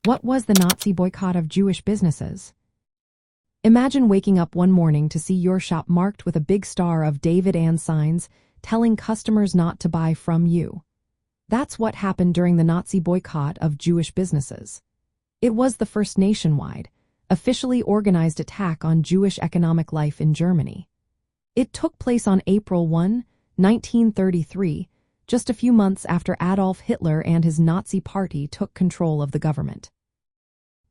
What was the Nazi boycott of Jewish businesses? Imagine waking up one morning to see your shop marked with a big Star of David and signs telling customers not to buy from you. That's what happened during the Nazi boycott of Jewish businesses. It was the first nationwide, officially organized attack on Jewish economic life in Germany. It took place on April 1, 1933, just a few months after Adolf Hitler and his Nazi party took control of the government.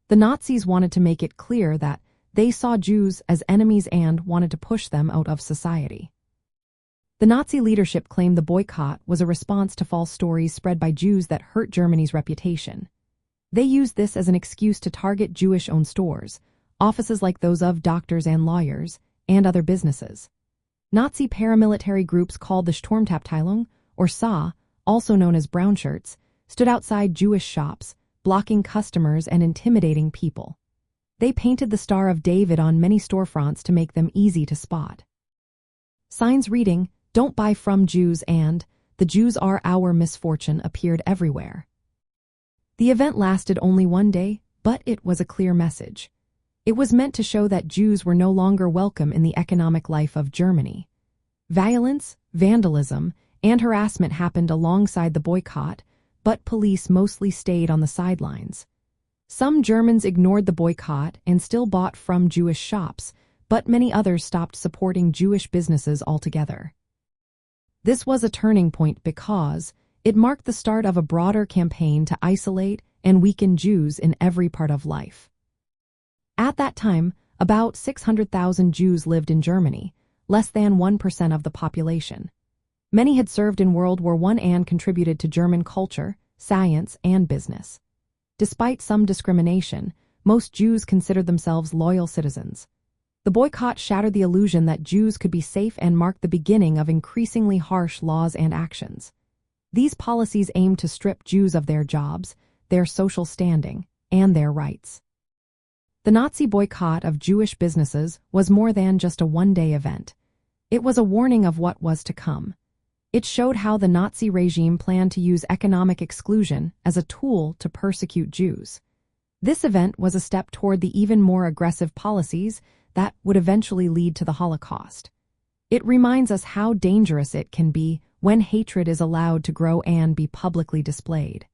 The Nazis wanted to make it clear that they saw Jews as enemies and wanted to push them out of society. The Nazi leadership claimed the boycott was a response to false stories spread by Jews that hurt Germany's reputation. They used this as an excuse to target Jewish-owned stores, offices like those of doctors and lawyers, and other businesses. Nazi paramilitary groups called the Sturmabteilung, or SA, also known as brown shirts, stood outside Jewish shops, blocking customers and intimidating people. They painted the Star of David on many storefronts to make them easy to spot. Signs reading, "Don't buy from Jews" and "The Jews are our misfortune" appeared everywhere. The event lasted only one day, but it was a clear message. It was meant to show that Jews were no longer welcome in the economic life of Germany. Violence, vandalism, and harassment happened alongside the boycott, but police mostly stayed on the sidelines. Some Germans ignored the boycott and still bought from Jewish shops, but many others stopped supporting Jewish businesses altogether. This was a turning point because it marked the start of a broader campaign to isolate and weaken Jews in every part of life. At that time, about 600,000 Jews lived in Germany, less than 1% of the population. Many had served in World War I and contributed to German culture, science, and business. Despite some discrimination, most Jews considered themselves loyal citizens. The boycott shattered the illusion that Jews could be safe and marked the beginning of increasingly harsh laws and actions. These policies aimed to strip Jews of their jobs, their social standing, and their rights. The Nazi boycott of Jewish businesses was more than just a one-day event. It was a warning of what was to come. It showed how the Nazi regime planned to use economic exclusion as a tool to persecute Jews. This event was a step toward the even more aggressive policies that would eventually lead to the Holocaust. It reminds us how dangerous it can be when hatred is allowed to grow and be publicly displayed.